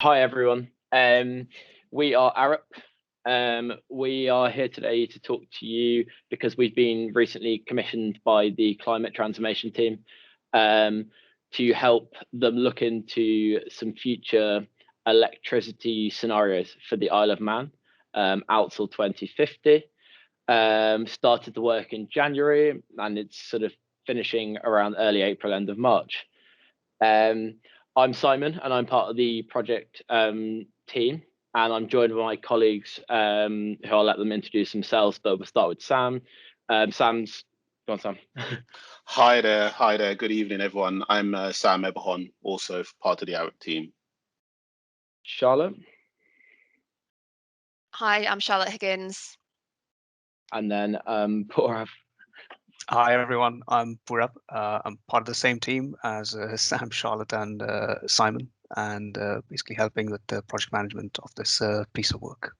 Hi everyone. We are Arup. We are here today to talk to you because we've been recently commissioned by the climate transformation team to help them look into some future electricity scenarios for the Isle of Man out till 2050. Started the work in January and it's sort of finishing around early April, end of March. I'm Simon and I'm part of the project team, and I'm joined by my colleagues who I'll let them introduce themselves, but we'll start with Sam. Go on, Sam. Hi there, good evening everyone. I'm Sam Eberhon, also part of the Arab team. Charlotte. Hi, I'm Charlotte Higgins. And then Purav. Hi everyone, I'm Purav. I'm part of the same team as Sam, Charlotte, and Simon, and basically helping with the project management of this piece of work.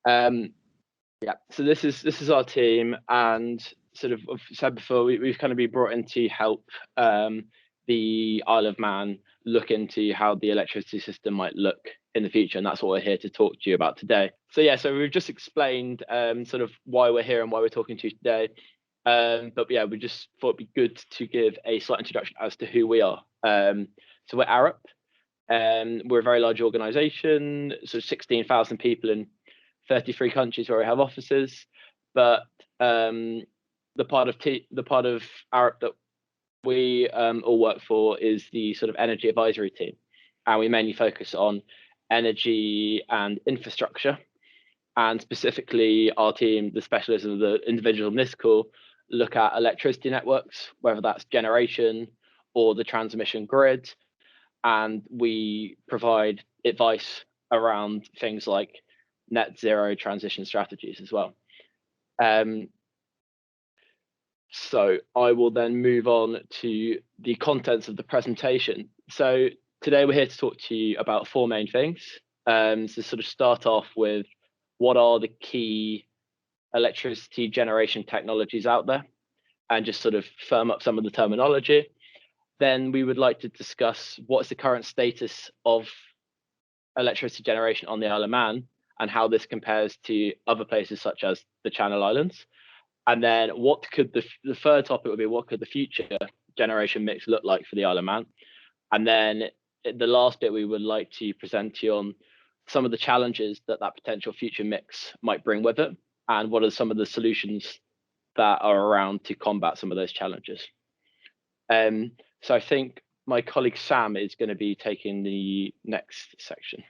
Yeah, so this is our team, and sort of I've said before, we've kind of been brought in to help the Isle of Man look into how the electricity system might look in the future, and that's what we're here to talk to you about today. So yeah, so we've just explained sort of why we're here and why we're talking to you today. But yeah, we just thought it'd be good to give a slight introduction as to who we are. So we're Arup. We're a very large organisation, so 16,000 people in 33 countries where we have offices. But the part of Arup that we all work for is the sort of energy advisory team, and we mainly focus on energy and infrastructure. And specifically, our team, the specialism of the individuals in this call, look at electricity networks, whether that's generation or the transmission grid, and we provide advice around things like net zero transition strategies as well. So I will then move on to the contents of the presentation. So today we're here to talk to you about four main things. So sort of start off with what are the key electricity generation technologies out there, and just sort of firm up some of the terminology. Then we would like to discuss what's the current status of electricity generation on the Isle of Man and how this compares to other places such as the Channel Islands. And then what could the third topic would be, what could the future generation mix look like for the Isle of Man? And then the last bit, we would like to present to you on some of the challenges that potential future mix might bring with it, and what are some of the solutions that are around to combat some of those challenges. So I think my colleague Sam is going to be taking the next section.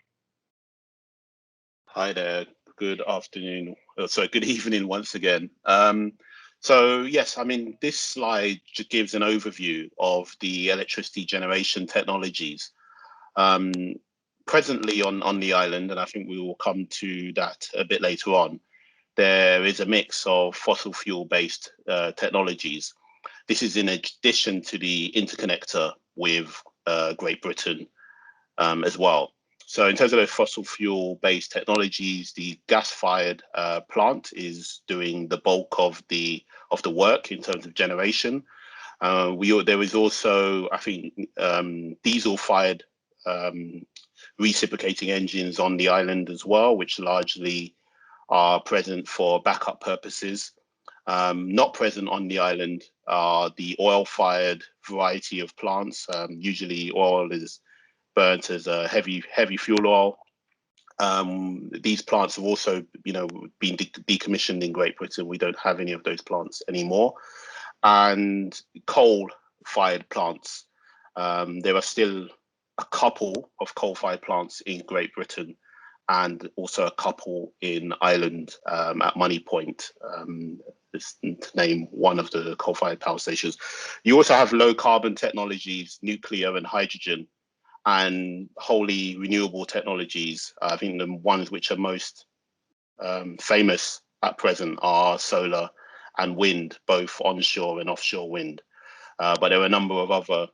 Hi there, good afternoon, sorry, good evening once again. So yes, I mean, this slide just gives an overview of the electricity generation technologies presently on the island, and I think we will come to that a bit later on. There is a mix of fossil fuel based technologies. This is in addition to the interconnector with Great Britain as well. So in terms of the fossil fuel based technologies, the gas fired plant is doing the bulk of the work in terms of generation. There is also, I think, diesel fired reciprocating engines on the island as well, which largely are present for backup purposes. Not present on the island are the oil-fired variety of plants. Usually oil is burnt as a heavy fuel oil. These plants have also, been decommissioned in Great Britain. We don't have any of those plants anymore. And coal-fired plants. There are still a couple of coal-fired plants in Great Britain, and also a couple in Ireland at Money Point, to name one of the coal-fired power stations. You also have low carbon technologies, nuclear and hydrogen, and wholly renewable technologies. I think the ones which are most famous at present are solar and wind, both onshore and offshore wind. But there are a number of other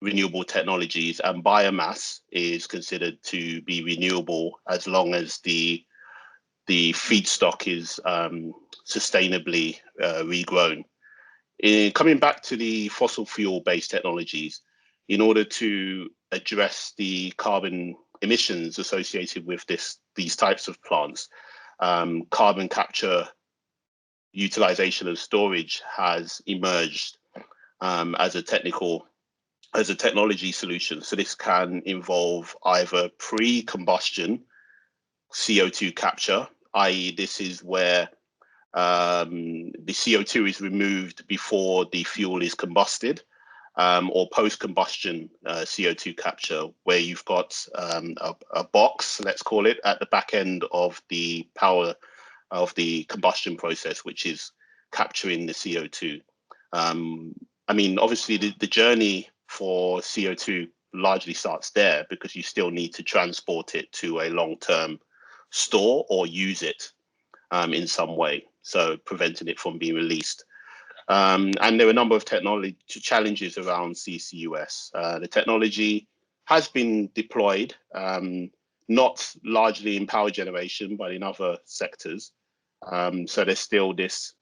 renewable technologies, and biomass is considered to be renewable as long as the feedstock is sustainably regrown. Coming back to the fossil fuel based technologies, in order to address the carbon emissions associated with these types of plants. Carbon capture, utilization and storage has emerged as a technology solution. So this can involve either pre-combustion CO2 capture, i.e. this is where the CO2 is removed before the fuel is combusted, or post-combustion CO2 capture, where you've got a box, let's call it, at the back end of the power of the combustion process, which is capturing the CO2. I mean, obviously the journey for CO2 largely starts there, because you still need to transport it to a long-term store or use it in some way, so preventing it from being released. And there are a number of technology challenges around CCUS. The technology has been deployed, not largely in power generation, but in other sectors. So there's still this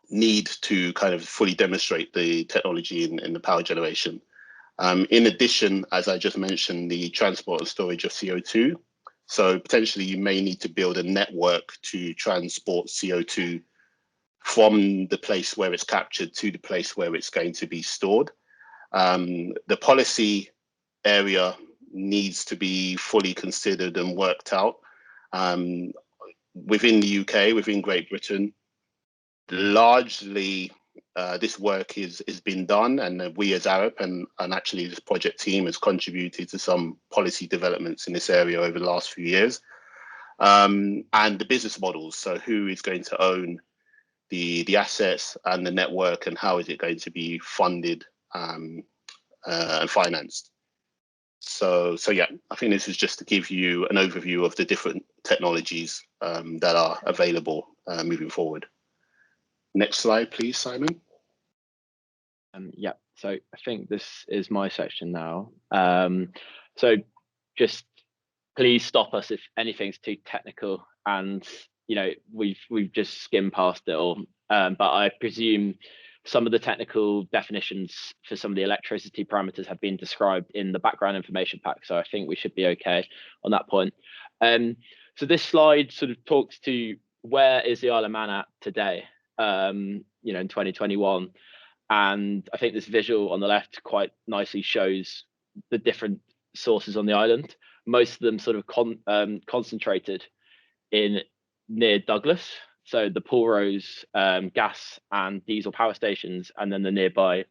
need to kind of fully demonstrate the technology in the power generation. In addition, as I just mentioned, the transport and storage of CO2. So potentially you may need to build a network to transport CO2 from the place where it's captured to the place where it's going to be stored. The policy area needs to be fully considered and worked out. Within the UK, within Great Britain, largely this work is been done, and we as Arup and actually this project team has contributed to some policy developments in this area over the last few years. And the business models, so who is going to own the assets and the network, and how is it going to be funded and financed. So yeah, I think this is just to give you an overview of the different technologies that are available moving forward. Next slide, please, Simon. Yeah, so I think this is my section now. So just please stop us if anything's too technical, and you know we've just skimmed past it all. But I presume some of the technical definitions for some of the electricity parameters have been described in the background information pack, so I think we should be okay on that point. So this slide sort of talks to where is the Isle of Man at today, you know, in 2021. And I think this visual on the left quite nicely shows the different sources on the island. Most of them sort of concentrated in near Douglas. So the Pulrose gas and diesel power stations, and then the nearby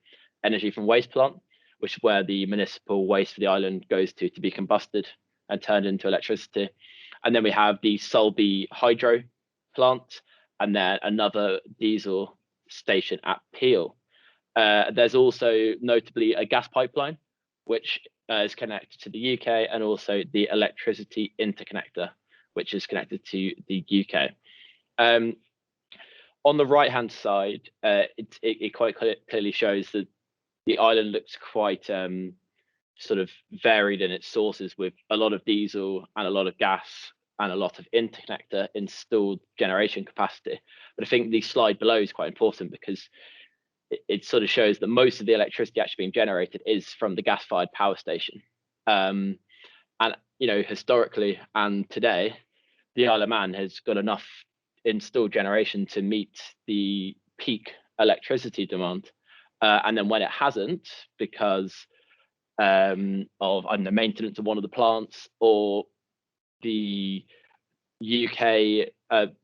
energy from waste plant, which is where the municipal waste for the island goes to be combusted and turned into electricity. And then we have the Sulby hydro plant, and then another diesel station at Peel. There's also notably a gas pipeline, which is connected to the UK, and also the electricity interconnector, which is connected to the UK. On the right-hand side, it quite clearly shows that the island looks quite sort of varied in its sources, with a lot of diesel and a lot of gas and a lot of interconnector installed generation capacity. But I think the slide below is quite important, because it sort of shows that most of the electricity actually being generated is from the gas-fired power station. And you know, historically and today, the Isle of Man has got enough installed generation to meet the peak electricity demand. And then when it hasn't, because of, I don't know, maintenance of one of the plants, or the UK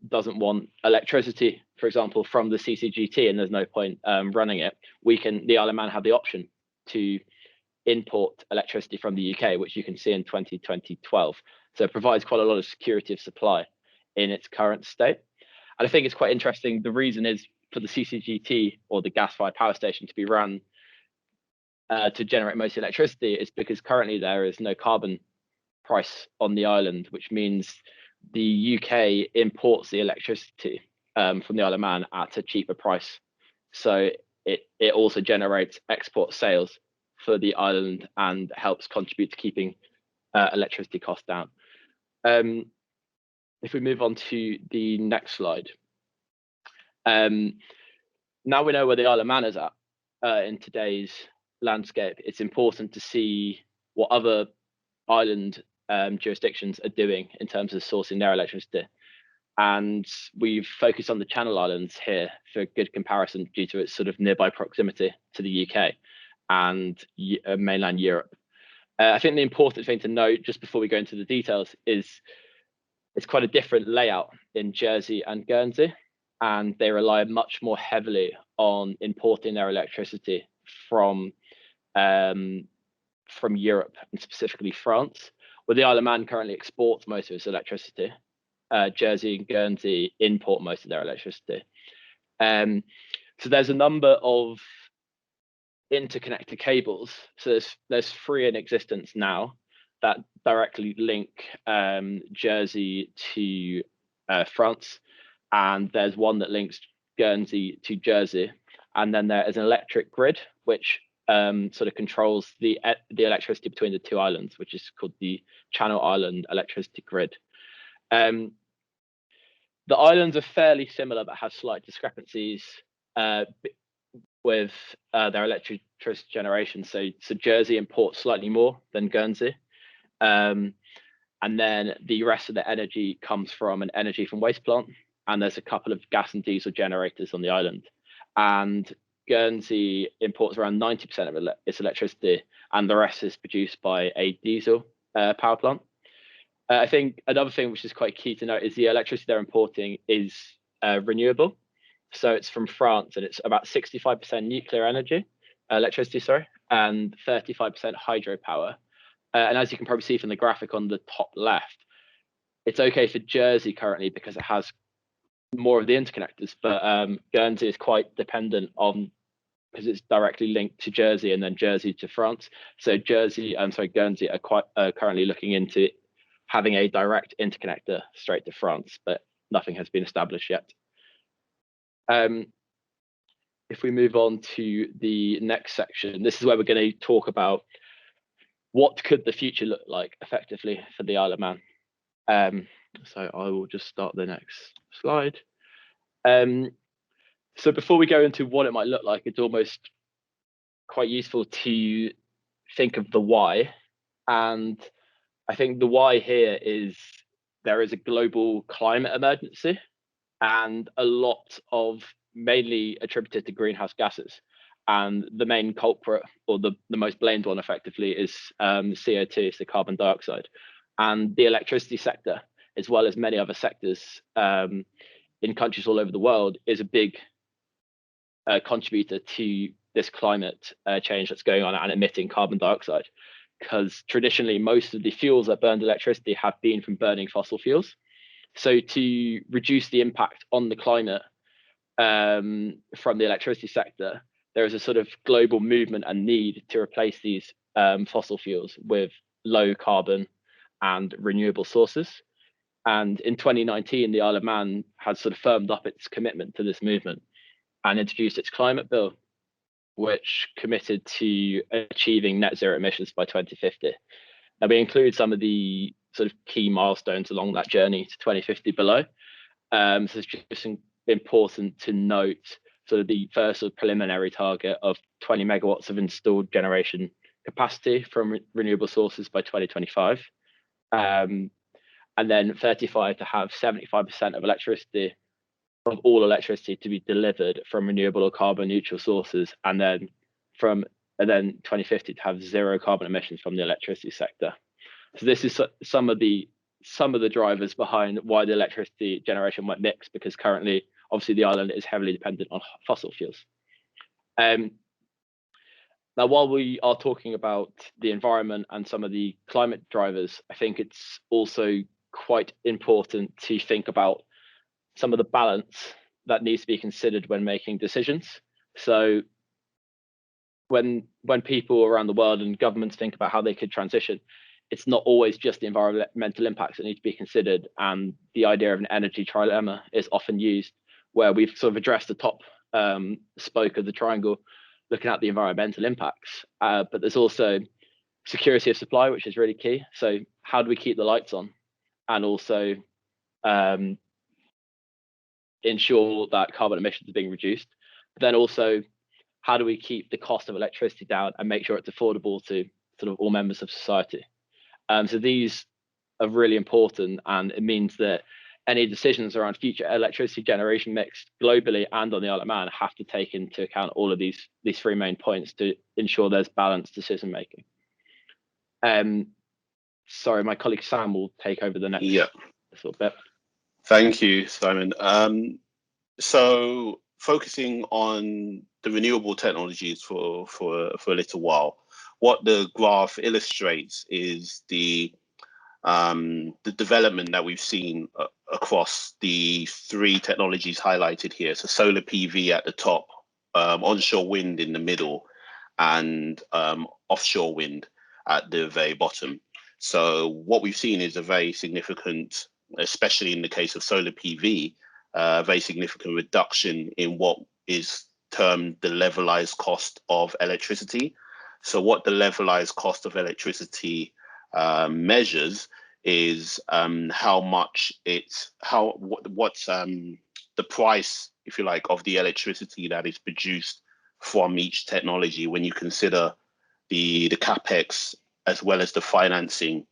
doesn't want electricity, for example, from the CCGT, and there's no point running it, the Isle of Man have the option to import electricity from the UK, which you can see in 2012. So it provides quite a lot of security of supply in its current state. And I think it's quite interesting. The reason is for the CCGT, or the gas-fired power station, to be run to generate most electricity is because currently there is no carbon price on the island, which means the UK imports the electricity from the Isle of Man at a cheaper price. So it also generates export sales for the island and helps contribute to keeping electricity costs down. If we move on to the next slide. Now we know where the Isle of Man is at in today's landscape. It's important to see what other island jurisdictions are doing in terms of sourcing their electricity. And we've focused on the Channel Islands here for good comparison due to its sort of nearby proximity to the UK and mainland Europe. I think the important thing to note just before we go into the details is it's quite a different layout in Jersey and Guernsey, and they rely much more heavily on importing their electricity from Europe and specifically France, where the Isle of Man currently exports most of its electricity. Jersey and Guernsey import most of their electricity. So there's a number of interconnected cables. So there's 3 in existence now that directly link Jersey to France, and there's one that links Guernsey to Jersey, and then there is an electric grid which sort of controls the electricity between the 2 islands, which is called the Channel Island Electricity Grid. The islands are fairly similar but have slight discrepancies with their electricity generation. So Jersey imports slightly more than Guernsey, and then the rest of the energy comes from an energy from waste plant, and there's a couple of gas and diesel generators on the island. And Guernsey imports around 90% of its electricity, and the rest is produced by a diesel power plant. I think another thing which is quite key to note is the electricity they're importing is renewable. So it's from France, and it's about 65% nuclear energy, electricity, sorry, and 35% hydropower. And as you can probably see from the graphic on the top left, it's okay for Jersey currently because it has more of the interconnectors, but Guernsey is quite dependent on, because it's directly linked to Jersey and then Jersey to France. So Guernsey are currently looking into having a direct interconnector straight to France, but nothing has been established yet. If we move on to the next section, this is where we're going to talk about what could the future look like effectively for the Isle of Man. So I will just start the next slide. So before we go into what it might look like, it's almost quite useful to think of the why. And I think the why here is there is a global climate emergency, and a lot of mainly attributed to greenhouse gases. And the main culprit, or the most blamed one effectively, is CO2, so carbon dioxide. And the electricity sector, as well as many other sectors in countries all over the world, is a big contributor to this climate change that's going on and emitting carbon dioxide. Because traditionally, most of the fuels that burned electricity have been from burning fossil fuels. So to reduce the impact on the climate from the electricity sector, there is a sort of global movement and need to replace these fossil fuels with low carbon and renewable sources. And in 2019, the Isle of Man has sort of firmed up its commitment to this movement and introduced its climate bill, which committed to achieving net zero emissions by 2050. Now, we include some of the sort of key milestones along that journey to 2050 below. So it's just important to note sort of the first sort of preliminary target of 20 megawatts of installed generation capacity from renewable sources by 2025. And then 35 to have 75% of electricity, of all electricity, to be delivered from renewable or carbon neutral sources, and then 2050 to have zero carbon emissions from the electricity sector. So this is some of the drivers behind why the electricity generation went mixed, because currently, obviously, the island is heavily dependent on fossil fuels. Now, while we are talking about the environment and some of the climate drivers, I think it's also quite important to think about some of the balance that needs to be considered when making decisions. So when people around the world and governments think about how they could transition, it's not always just the environmental impacts that need to be considered. And the idea of an energy trilemma is often used, where we've sort of addressed the top spoke of the triangle, looking at the environmental impacts. But there's also security of supply, which is really key. So how do we keep the lights on, and also ensure that carbon emissions are being reduced? But then also, how do we keep the cost of electricity down and make sure it's affordable to sort of all members of society. So these are really important, and it means that any decisions around future electricity generation mix globally and on the Isle of Man have to take into account all of these three main points to ensure there's balanced decision making. Sorry, my colleague Sam will take over the next little bit. Thank you, Simon. So focusing on the renewable technologies for a little while, what the graph illustrates is the development that we've seen across the three technologies highlighted here. So solar PV at the top, onshore wind in the middle, and offshore wind at the very bottom. So what we've seen is a very significant, especially in the case of solar PV, very significant reduction in what is termed the levelized cost of electricity. So what the levelized cost of electricity measures is how much what's the price, if you like, of the electricity that is produced from each technology when you consider the capex as well as the financing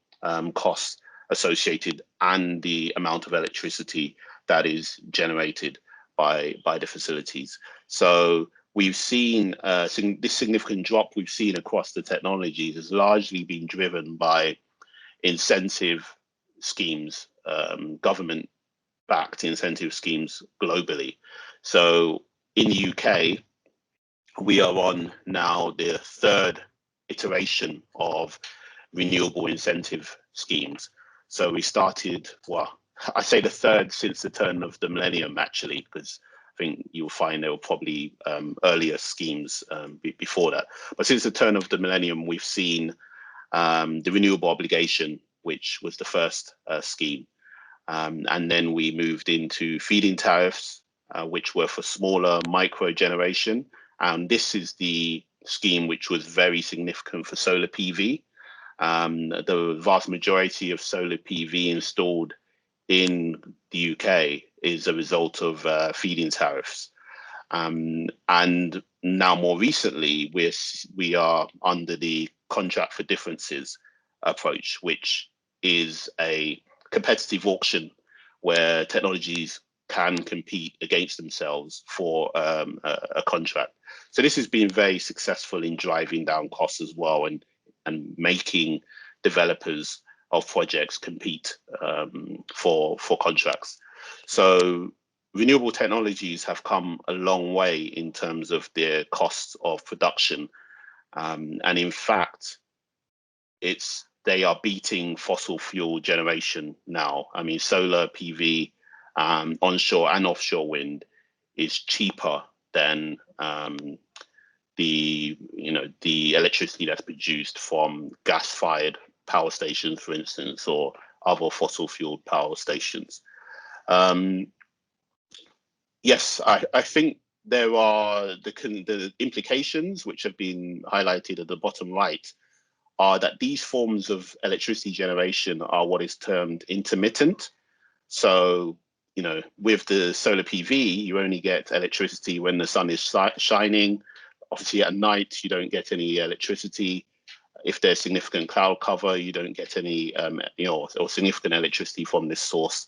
costs associated and the amount of electricity that is generated by the facilities. So we've seen this significant drop we've seen across the technologies has largely been driven by incentive schemes, government-backed incentive schemes globally. So in the UK, we are on now the third iteration of renewable incentive schemes. So we started, well, I say the third since the turn of the millennium, actually, because I think you'll find there were probably earlier schemes before that. But since the turn of the millennium, we've seen the renewable obligation, which was the first scheme. And then we moved into feed-in tariffs, which were for smaller micro generation. And this is the scheme which was very significant for solar PV. The vast majority of solar PV installed in the UK is a result of feed-in tariffs. And now more recently, we are under the contract for differences approach, which is a competitive auction where technologies can compete against themselves for a contract. So this has been very successful in driving down costs as well and making developers of projects compete for contracts. So renewable technologies have come a long way in terms of their costs of production. And in fact, they are beating fossil fuel generation now. I mean, solar PV, onshore and offshore wind is cheaper than the electricity that's produced from gas-fired power stations, for instance, or other fossil fuel power stations. Yes, I think there are the implications which have been highlighted at the bottom right are that these forms of electricity generation are what is termed intermittent. So, with the solar PV, you only get electricity when the sun is shining. Obviously, at night, you don't get any electricity. If there's significant cloud cover, you don't get any, or significant electricity from this source.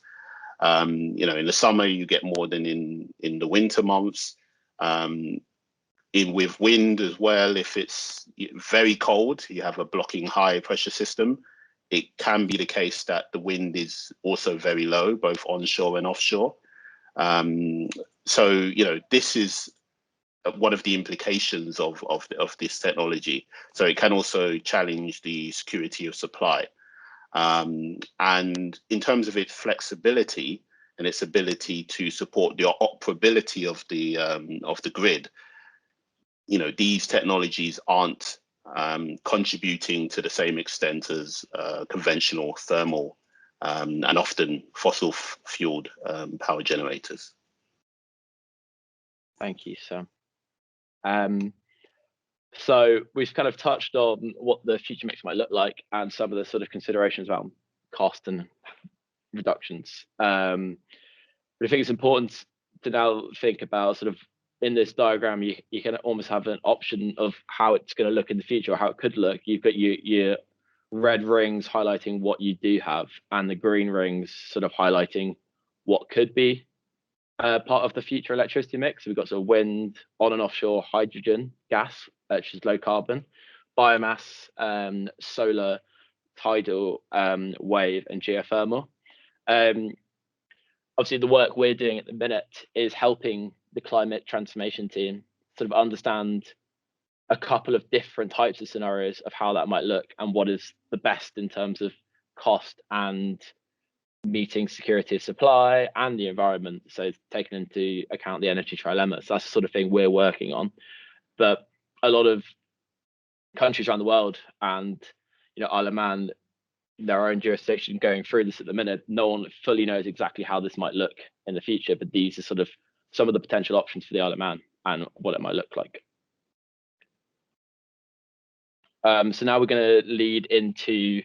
In the summer, you get more than in the winter months. With wind as well, if it's very cold, you have a blocking high pressure system. It can be the case that the wind is also very low, both onshore and offshore. So, this is one of the implications of this technology. So it can also challenge the security of supply. And in terms of its flexibility and its ability to support the operability of the grid, these technologies aren't contributing to the same extent as conventional thermal and often fossil fueled power generators. Thank you, Sam. So we've kind of touched on what the future mix might look like and some of the sort of considerations around cost and reductions. But I think it's important to now think about sort of in this diagram, you can almost have an option of how it's going to look in the future, or how it could look. You've got your red rings highlighting what you do have, and the green rings sort of highlighting what could be part of the future electricity mix. So we've got sort of wind, on and offshore, hydrogen gas, which is low carbon, biomass, solar, tidal, wave, and geothermal. Obviously, the work we're doing at the minute is helping the climate transformation team sort of understand a couple of different types of scenarios of how that might look and what is the best in terms of cost and meeting security of supply and the environment. So taking into account the energy trilemma. So that's the sort of thing we're working on. But a lot of countries around the world, and Isle of Man, their own jurisdiction, going through this at the minute, no one fully knows exactly how this might look in the future, but these are sort of some of the potential options for the Isle of Man and what it might look like. So now we're going to lead into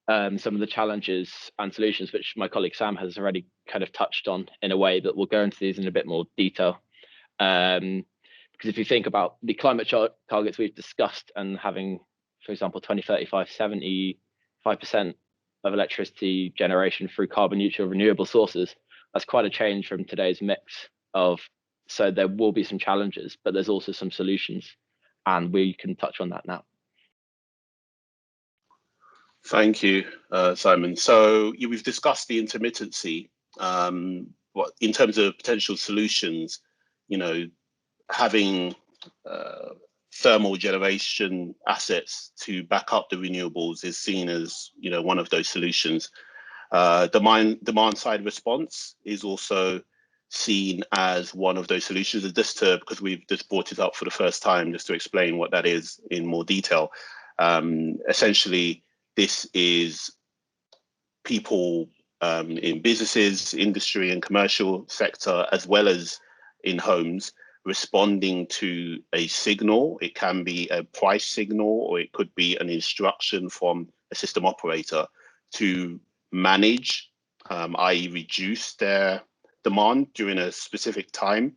some of the challenges and solutions, which my colleague Sam has already kind of touched on in a way, but we'll go into these in a bit more detail. Because if you think about the climate targets we've discussed, and having, for example, 2035, 75% of electricity generation through carbon neutral renewable sources, that's quite a change from today's mix of, so there will be some challenges, but there's also some solutions, and we can touch on that now. Thank you, Simon. So we've discussed the intermittency. What in terms of potential solutions, having thermal generation assets to back up the renewables is seen as one of those solutions. Demand side response is also seen as one of those solutions. And because we've just brought it up for the first time, just to explain what that is in more detail. Essentially, this is people in businesses, industry and commercial sector, as well as in homes, responding to a signal. It can be a price signal, or it could be an instruction from a system operator to manage, i.e. reduce their demand during a specific time.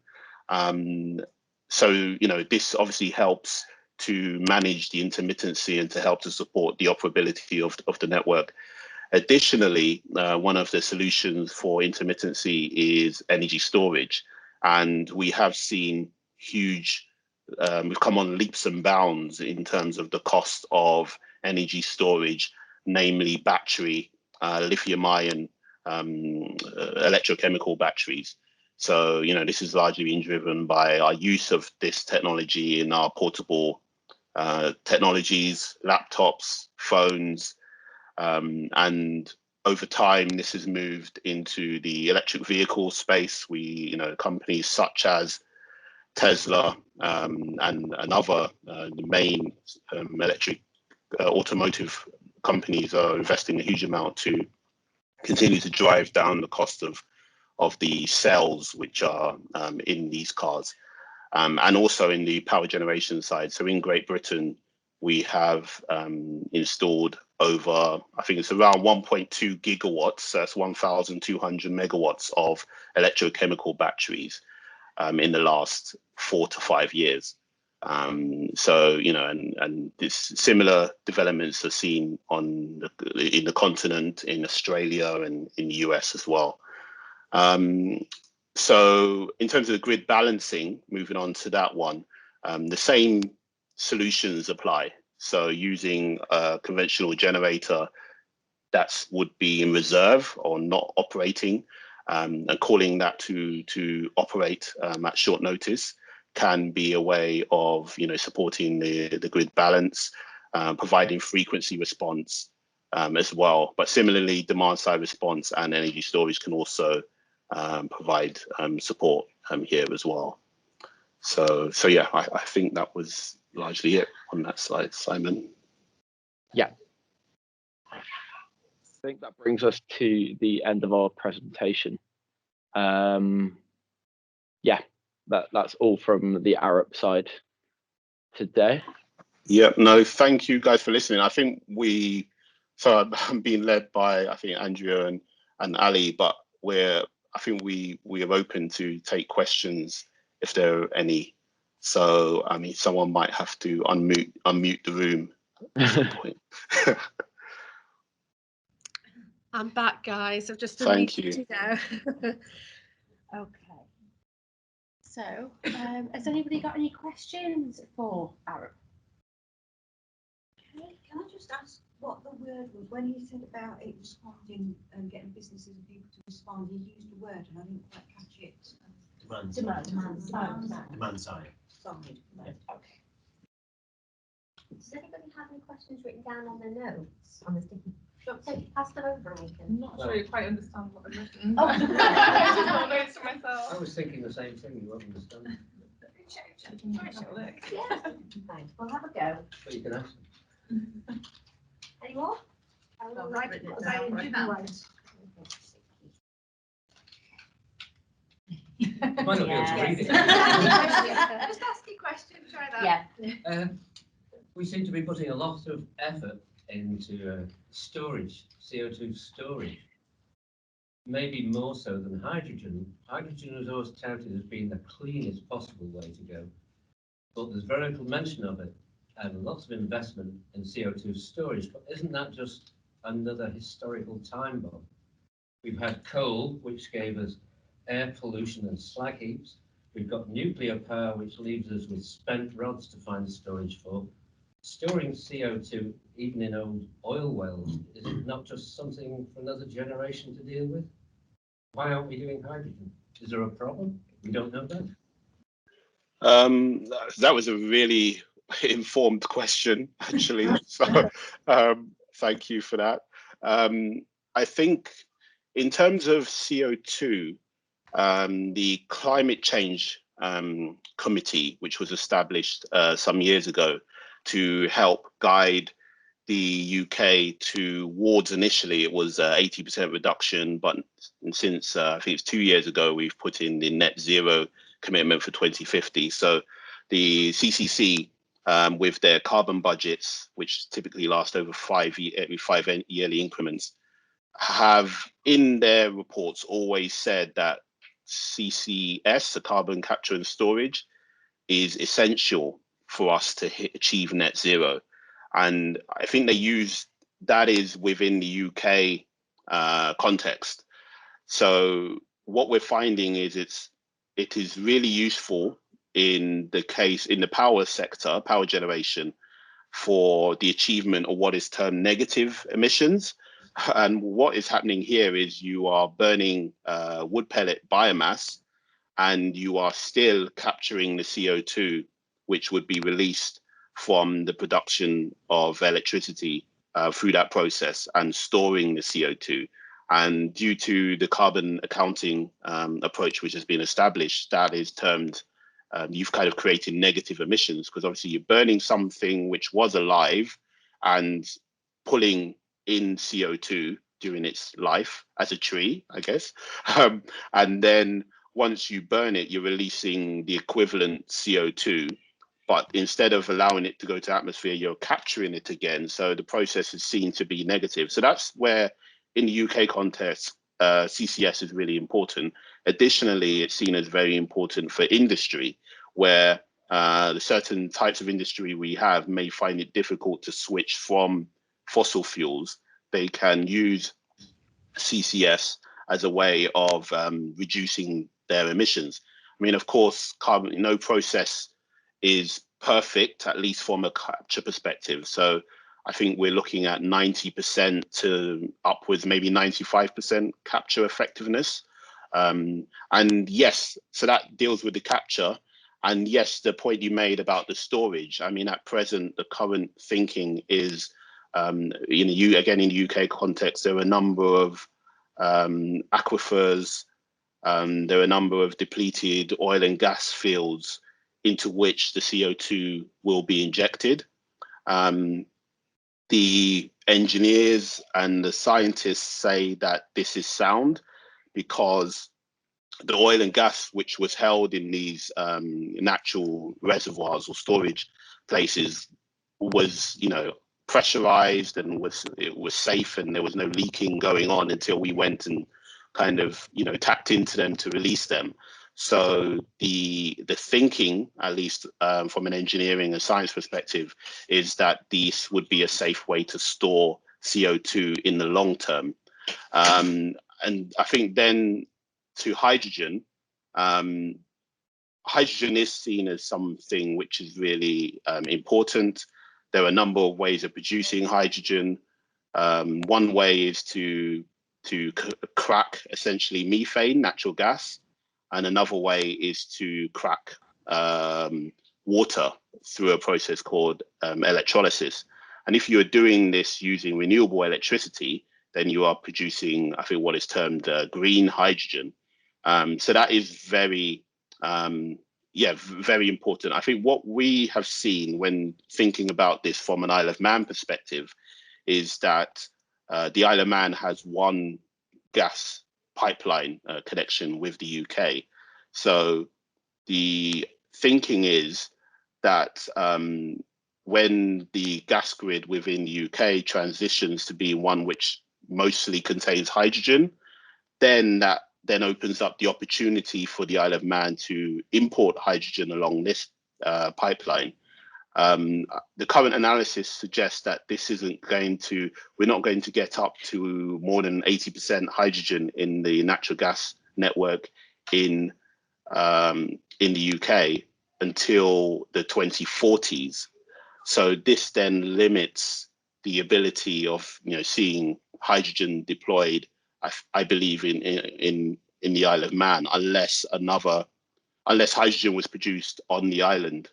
So, this obviously helps to manage the intermittency and to help to support the operability of the network. Additionally, one of the solutions for intermittency is energy storage. And we have seen huge, we've come on leaps and bounds in terms of the cost of energy storage, namely battery, lithium-ion, electrochemical batteries. So, this is largely being driven by our use of this technology in our portable technologies, laptops, phones, and over time, this has moved into the electric vehicle space. Companies such as Tesla and other the main electric automotive companies are investing a huge amount to continue to drive down the cost of the cells which are in these cars. And also in the power generation side. So in Great Britain, we have installed over, I think it's around 1.2 gigawatts, so that's 1,200 megawatts of electrochemical batteries in the last 4 to 5 years. So, and this similar developments are seen in the continent, in Australia and in the US as well. So in terms of the grid balancing, moving on to that one, the same solutions apply. So using a conventional generator that would be in reserve or not operating, and calling that to operate at short notice can be a way of supporting the grid balance, providing frequency response as well. But similarly, demand side response and energy storage can also provide support here as well. So yeah, I think that was largely it on that slide, Simon. Yeah. I think that brings us to the end of our presentation. Yeah, that's all from the Arup side today. Yeah, no, thank you guys for listening. I think I'm being led by, I think, Andrea and Ali, but I think we are open to take questions if there are any. So, I mean, someone might have to unmute the room at some point. I'm back, guys. I've just Thank unmuted you. now. Okay. So, has anybody got any questions for Arab? Can I just ask what the word was when you said about it responding and getting businesses and people to respond? You used a word and I didn't quite catch it. Demand side. Okay. Does anybody have any questions written down on their notes on the sticky? Pass them over and we can. I'm not sure you quite understand what I've written. Oh. I just got notes for myself. I was thinking the same thing. You won't understand. Yeah. Fine. We'll have a go. But you can ask them. Any more? I'll write it down right now. You might not be able to read it. Just ask a question, try that. Yeah. We seem to be putting a lot of effort into storage, CO2 storage. Maybe more so than hydrogen. Hydrogen is always touted as being the cleanest possible way to go. But there's very little mention of it and lots of investment in CO2 storage. But isn't that just another historical time bomb? We've had coal, which gave us air pollution and slag heaps. We've got nuclear power, which leaves us with spent rods to find storage for. Storing CO2, even in old oil wells, is it not just something for another generation to deal with? Why aren't we doing hydrogen? Is there a problem? We don't know that. That was a really informed question, actually. So thank you for that. I think in terms of CO2, the Climate Change Committee, which was established some years ago to help guide the UK towards, initially it was 80% reduction, but since I think it's 2 years ago, we've put in the net zero commitment for 2050. So the CCC, with their carbon budgets, which typically last over 5 yearly increments, have in their reports always said that CCS, the carbon capture and storage, is essential for us to achieve net zero. And I think they use that is within the UK context. So what we're finding is it is really useful in the power sector, power generation, for the achievement of what is termed negative emissions. And what is happening here is you are burning wood pellet biomass, and you are still capturing the CO2, which would be released from the production of electricity through that process, and storing the CO2. And due to the carbon accounting approach which has been established, that is termed, you've kind of created negative emissions, because obviously you're burning something which was alive and pulling in CO2 during its life as a tree, I guess. And then once you burn it, you're releasing the equivalent CO2, but instead of allowing it to go to atmosphere, you're capturing it again. So the process is seen to be negative. So that's where, in the UK context, CCS is really important. Additionally, it's seen as very important for industry, where the certain types of industry we have may find it difficult to switch from fossil fuels. They can use CCS as a way of reducing their emissions. I mean, of course, no process is perfect, at least from a capture perspective. So I think we're looking at 90% to upwards, maybe 95% capture effectiveness. And yes, so that deals with the capture. And yes, the point you made about the storage, I mean, at present, the current thinking is, in the UK context, there are a number of aquifers, there are a number of depleted oil and gas fields into which the CO2 will be injected. The engineers and the scientists say that this is sound, because the oil and gas which was held in these natural reservoirs or storage places was, pressurized, and it was safe, and there was no leaking going on until we went and kind of, tapped into them to release them. So the thinking, at least from an engineering and science perspective, is that this would be a safe way to store CO2 in the long term. And I think then to hydrogen, hydrogen is seen as something which is really important. There are a number of ways of producing hydrogen. One way is to crack essentially methane, natural gas, and another way is to crack water through a process called electrolysis. And if you're doing this using renewable electricity, then you are producing, I think, what is termed green hydrogen. So that is very, very important. I think what we have seen when thinking about this from an Isle of Man perspective is that the Isle of Man has one gas pipeline connection with the UK. So the thinking is that when the gas grid within the UK transitions to be one which mostly contains hydrogen, then that opens up the opportunity for the Isle of Man to import hydrogen along this pipeline. The current analysis suggests that this isn't going to, we're not going to get up to more than 80% hydrogen in the natural gas network in the UK until the 2040s. So this then limits the ability of seeing hydrogen deployed, I believe, in the Isle of Man, unless hydrogen was produced on the island.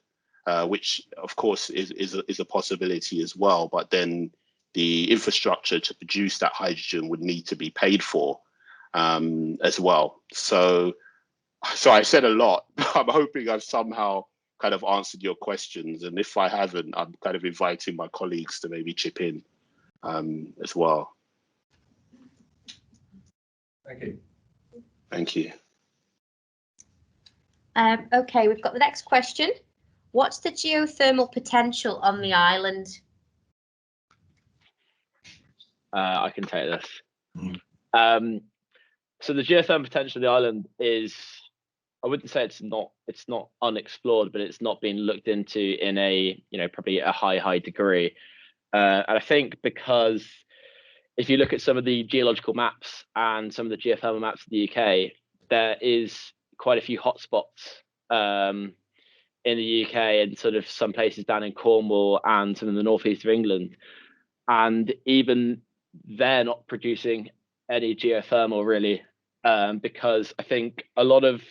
Which of course is a possibility as well, but then the infrastructure to produce that hydrogen would need to be paid for as well. So I said a lot. I'm hoping I've somehow kind of answered your questions, and if I haven't, I'm kind of inviting my colleagues to maybe chip in as well. Thank you. Thank you. Okay, we've got the next question. What's the geothermal potential on the island? I can take this. So the geothermal potential of the island is, I wouldn't say it's not unexplored, but it's not been looked into in a probably a high degree. And I think because if you look at some of the geological maps and some of the geothermal maps of the UK, there is quite a few hotspots in the UK and sort of some places down in Cornwall and some in the northeast of England, and even they're not producing any geothermal really, because I think a lot of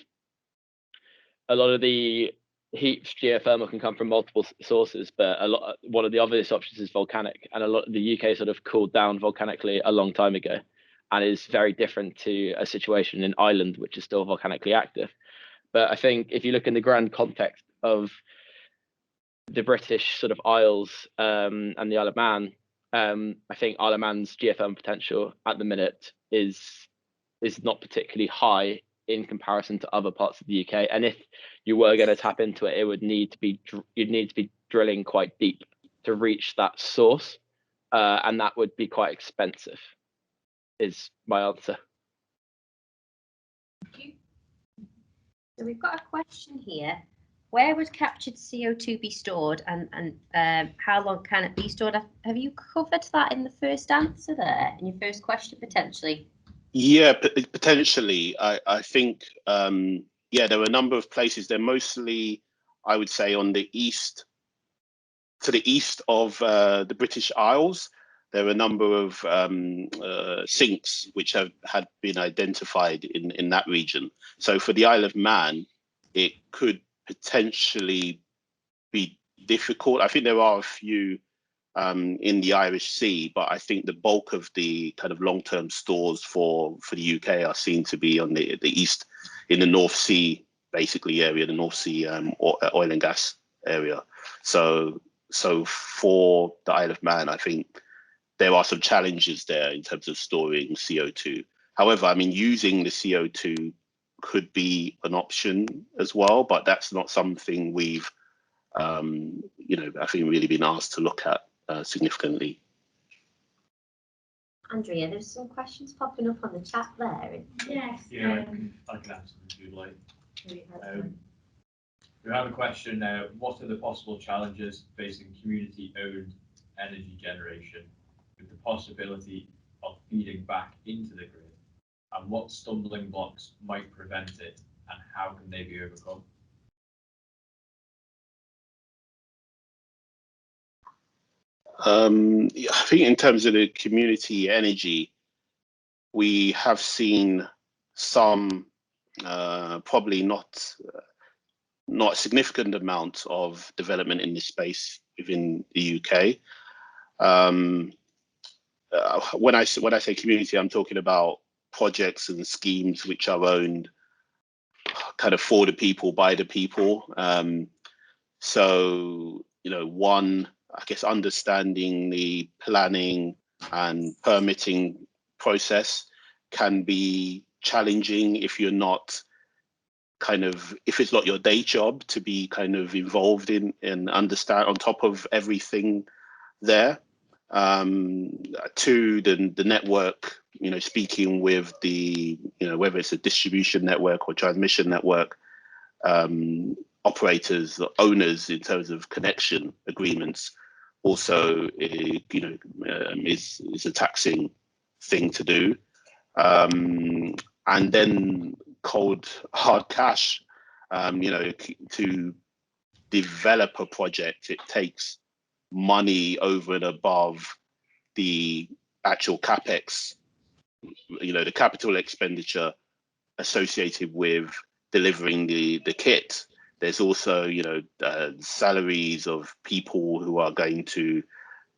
the heat geothermal can come from multiple sources, but one of the obvious options is volcanic, and a lot of the UK sort of cooled down volcanically a long time ago, and is very different to a situation in Ireland, which is still volcanically active. But I think if you look in the grand context of the British sort of Isles and the Isle of Man, I think Isle of Man's geothermal potential at the minute is not particularly high in comparison to other parts of the UK. And if you were going to tap into it, you'd need to be drilling quite deep to reach that source, and that would be quite expensive, is my answer. Thank you. So we've got a question here. Where would captured CO2 be stored, and how long can it be stored? Have you covered that in the first answer there, in your first question, potentially? Yeah, potentially. I think, there are a number of places. They're mostly, I would say, on the east, to the east of the British Isles. There are a number of sinks which had been identified in that region. So for the Isle of Man, it could potentially be difficult. I think there are a few in the Irish Sea, but I think the bulk of the kind of long-term stores for the UK are seen to be on the east, in the North Sea, basically area, the North Sea oil and gas area. So for the Isle of Man, I think there are some challenges there in terms of storing CO2. However, I mean, using the CO2 could be an option as well, but that's not something we've, I think really been asked to look at significantly. Andrea, there's some questions popping up on the chat there. Yes. Yeah, I can answer if you'd like. We have a question now. What are the possible challenges facing community-owned energy generation with the possibility of feeding back into the grid? And what stumbling blocks might prevent it, and how can they be overcome? I think in terms of the community energy, we have seen some, probably not a significant amount of development in this space within the UK. When I say community, I'm talking about projects and schemes which are owned kind of for the people, by the people. So, you know, one, I guess, understanding the planning and permitting process can be challenging if you're not if it's not your day job to be kind of involved in and understand on top of everything there. Two, the network, you know, speaking with the, you know, whether it's a distribution network or transmission network, operators, owners in terms of connection agreements, also, you know, is a taxing thing to do. And then cold hard cash, you know, to develop a project, it takes money over and above the actual capex, you know, the capital expenditure associated with delivering the kit. There's also, you know, salaries of people who are going to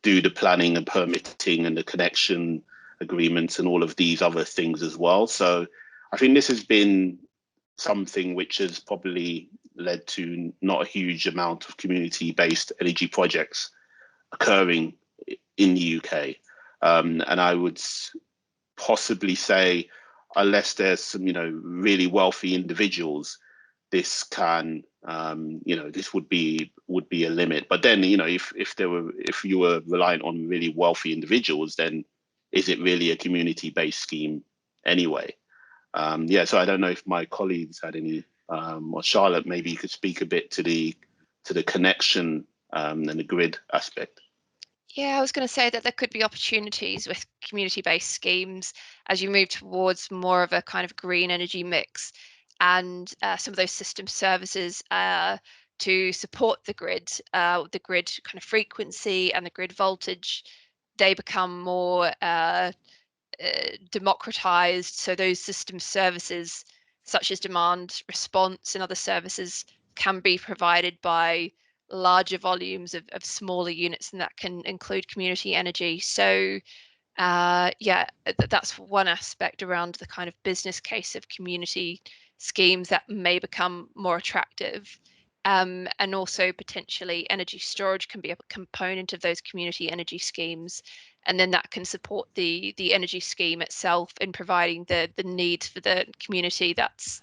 do the planning and permitting and the connection agreements and all of these other things as well. So I think this has been something which has probably led to not a huge amount of community-based energy projects occurring in the UK. And I would possibly say, unless there's some, you know, really wealthy individuals, this can, you know, this would be a limit. But then, you know, if you were reliant on really wealthy individuals, then is it really a community-based scheme anyway? Yeah, so I don't know if my colleagues had any, or Charlotte, maybe you could speak a bit to the connection and the grid aspect. Yeah, I was going to say that there could be opportunities with community-based schemes as you move towards more of a kind of green energy mix, and some of those system services to support the grid kind of frequency and the grid voltage, they become more democratized. So those system services, such as demand response and other services, can be provided by larger volumes of smaller units, and that can include community energy. So yeah, that's one aspect around the kind of business case of community schemes that may become more attractive. And also potentially energy storage can be a component of those community energy schemes, and then that can support the energy scheme itself in providing the needs for the community. That's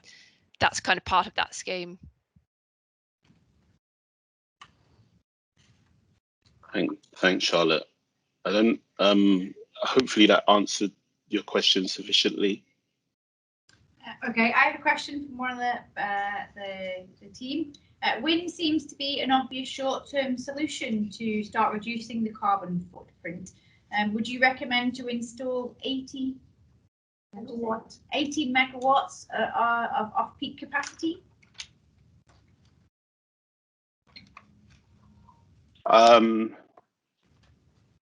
kind of part of that scheme. Thanks, Charlotte. I don't. Hopefully that answered your question sufficiently. Okay, I have a question from one of the team. Wind seems to be an obvious short-term solution to start reducing the carbon footprint. Would you recommend to install 80 megawatts of off-peak capacity?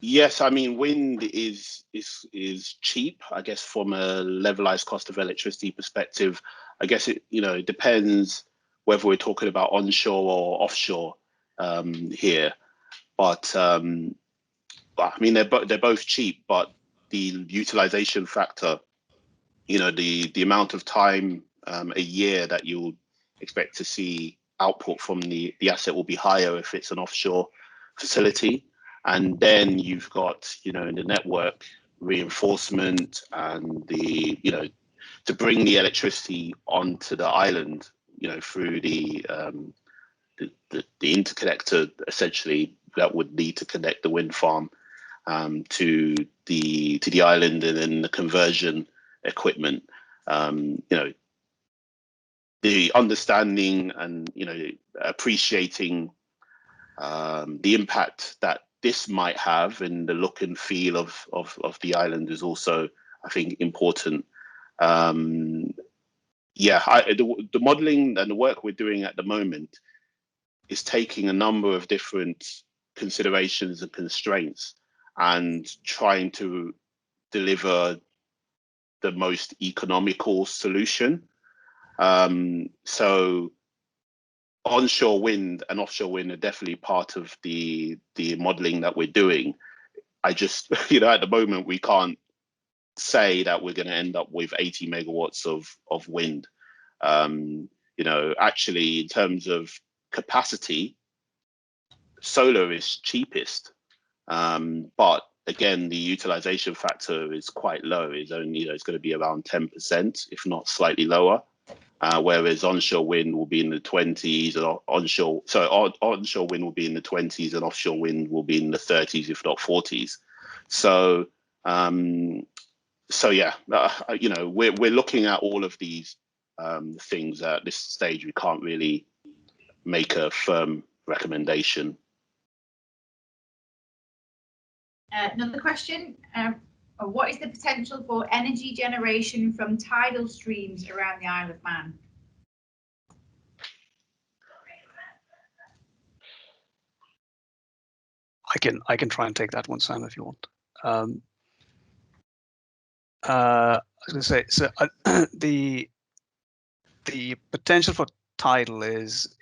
Yes, I mean, wind is cheap, I guess, from a levelized cost of electricity perspective. I guess it, you know, it depends whether we're talking about onshore or offshore here. But I mean, they're both cheap, but the utilization factor, you know, the amount of time a year that you'll expect to see output from the asset will be higher if it's an offshore facility. And then you've got, you know, the network reinforcement and the, you know, to bring the electricity onto the island, you know, through the interconnector, essentially, that would need to connect the wind farm to the island, and then the conversion equipment. You know, the understanding and appreciating the impact that this might have in the look and feel of the island is also, I think, important. The modelling and the work we're doing at the moment is taking a number of different considerations and constraints and trying to deliver the most economical solution. So onshore wind and offshore wind are definitely part of the modeling that we're doing. I just, at the moment, we can't say that we're going to end up with 80 megawatts of wind. Actually, in terms of capacity, solar is cheapest. But again, the utilization factor is quite low. It's only, it's going to be around 10%, if not slightly lower. Whereas onshore wind will be in the 20s, and onshore wind will be in the 20s, and offshore wind will be in the 30s, if not 40s. So, we're looking at all of these things. At this stage, we can't really make a firm recommendation. Another question. What is the potential for energy generation from tidal streams around the Isle of Man? I can try and take that one, Sam, if you want. I was going to say, so the potential for tidal is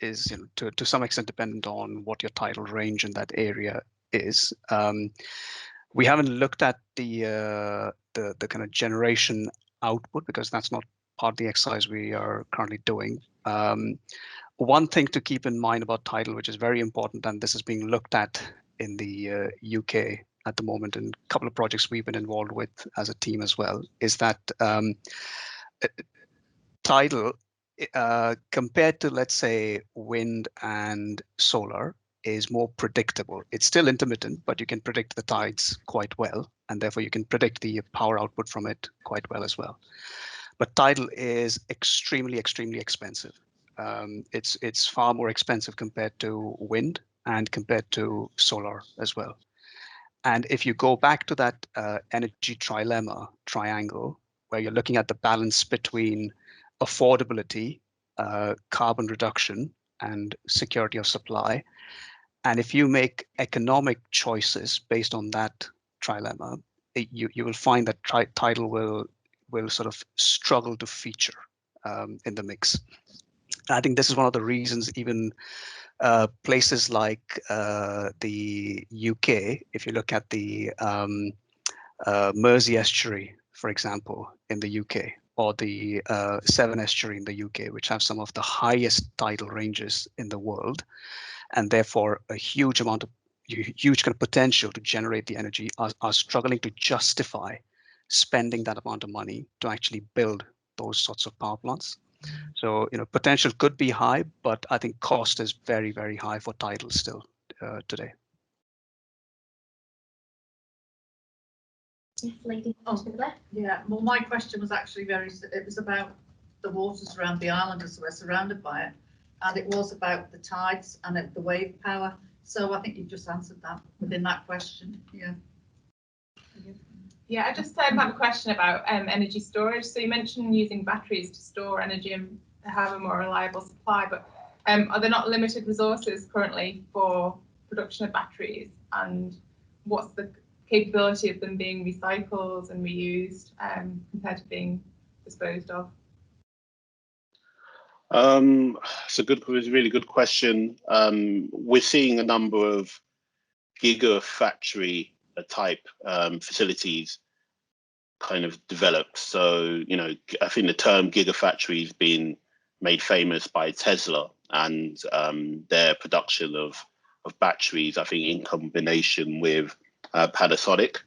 to some extent dependent on what your tidal range in that area is. We haven't looked at the kind of generation output because that's not part of the exercise we are currently doing. One thing to keep in mind about tidal, which is very important, and this is being looked at in the UK at the moment, and a couple of projects we've been involved with as a team as well, is that tidal, compared to, let's say, wind and solar, is more predictable. It's still intermittent, but you can predict the tides quite well, and therefore you can predict the power output from it quite well as well. But tidal is extremely, extremely expensive. It's far more expensive compared to wind and compared to solar as well. And if you go back to that energy trilemma triangle, where you're looking at the balance between affordability, carbon reduction, and security of supply, and if you make economic choices based on that trilemma, you will find that tidal will sort of struggle to feature in the mix. And I think this is one of the reasons even places like the UK, if you look at the Mersey estuary, for example, in the UK, or the Severn estuary in the UK, which have some of the highest tidal ranges in the world, and therefore a huge kind of potential to generate the energy, are struggling to justify spending that amount of money to actually build those sorts of power plants. So, potential could be high, but I think cost is very, very high for tidal still today. Yeah, well, my question was actually it was about the waters around the island as we're surrounded by it. And it was about the tides and the wave power. So I think you've just answered that within that question. Yeah. Yeah, I just have a question about energy storage. So you mentioned using batteries to store energy and have a more reliable supply, but are there not limited resources currently for production of batteries? And what's the capability of them being recycled and reused compared to being disposed of? It's a really good question. We're seeing a number of gigafactory type facilities kind of developed. So, I think the term gigafactory has been made famous by Tesla and their production of batteries, I think in combination with Panasonic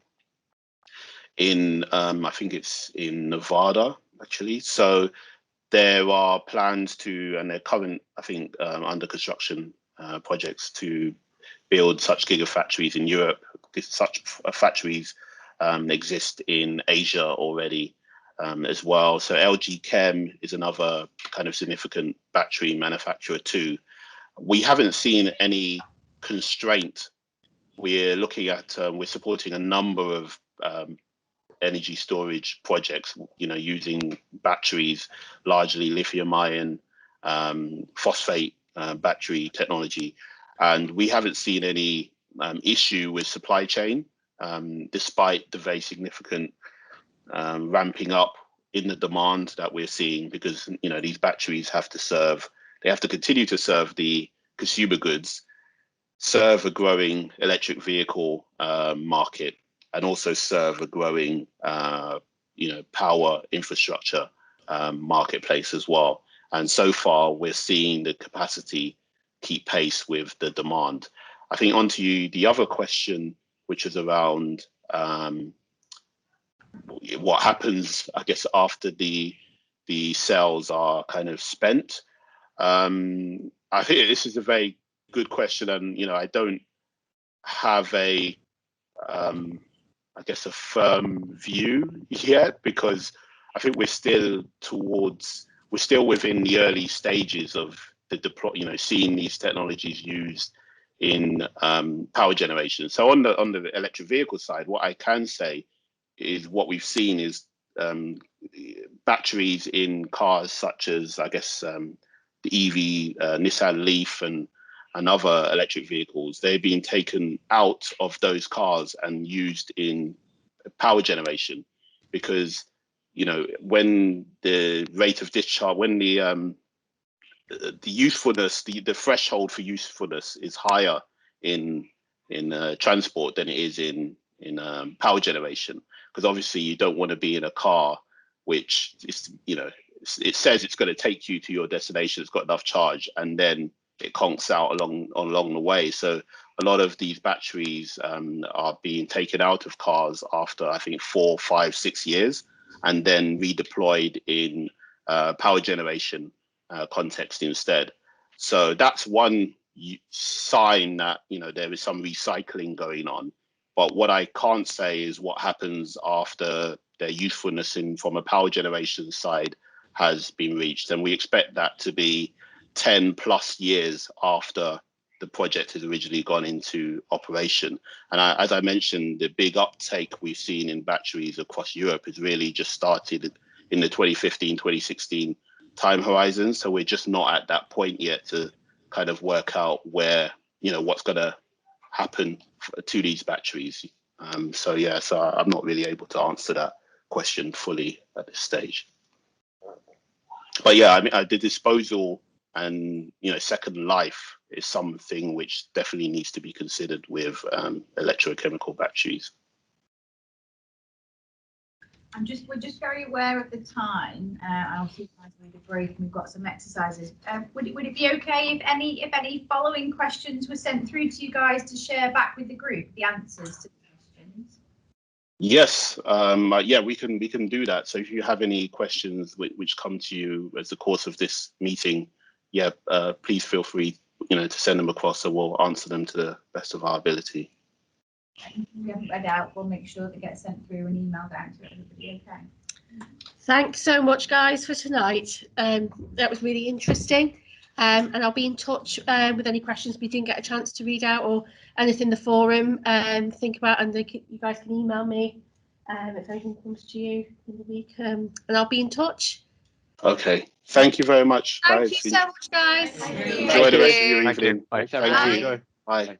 in, I think it's in Nevada, actually. So there are plans to, and they're current, I think, under construction projects to build such gigafactories in Europe. Such factories exist in Asia already. as well. So LG Chem is another kind of significant battery manufacturer too. We haven't seen any constraint. We're looking at, we're supporting a number of energy storage projects, using batteries, largely lithium-ion, phosphate battery technology. And we haven't seen any issue with supply chain, despite the very significant ramping up in the demand that we're seeing, because these batteries have to continue to serve the consumer goods, serve a growing electric vehicle market, and also serve a growing power infrastructure marketplace as well. And so far we're seeing the capacity keep pace with the demand. I think onto the other question, which is around what happens, I guess, after the cells are kind of spent. I think this is a very good question, and I don't have a firm view yet, because I think we're still within the early stages of the seeing these technologies used in power generation. So on the electric vehicle side, what I can say is what we've seen is batteries in cars such as, I guess, the EV, Nissan Leaf and other electric vehicles. They're being taken out of those cars and used in power generation, because when the rate of discharge, when the usefulness, the threshold for usefulness is higher in transport than it is in power generation, because obviously you don't want to be in a car which is, it says it's going to take you to your destination, it's got enough charge, and then it conks out along the way. So a lot of these batteries are being taken out of cars after, I think, 4, 5, 6 years, and then redeployed in power generation context instead. So that's one sign that there is some recycling going on. But what I can't say is what happens after their usefulness from a power generation side has been reached. And we expect that to be 10 plus years after the project has originally gone into operation. And as I mentioned, the big uptake we've seen in batteries across Europe has really just started in the 2015, 2016 time horizon. So we're just not at that point yet to kind of work out where, what's going to happen to these batteries. So I'm not really able to answer that question fully at this stage. But yeah, I mean, the disposal and second life is something which definitely needs to be considered with electrochemical batteries. We're just very aware of the time. I'll see you guys with a break, and we've got some exercises. Would it be okay if any following questions were sent through to you guys to share back with the group, the answers to the questions? Yes, we can do that. So if you have any questions which come to you as the course of this meeting, please feel free, to send them across, so we'll answer them to the best of our ability. We haven't read out, we'll make sure they get sent through and emailed out to everybody. Okay. Thanks so much, guys, for tonight. That was really interesting. And I'll be in touch with any questions we didn't get a chance to read out, or anything the forum think about, and you guys can email me if anything comes to you in the week, and I'll be in touch. Okay, thank you very much, guys. Thank you so much, guys. Enjoy the rest of your evening. Thanks, Thank you. everybody. Bye.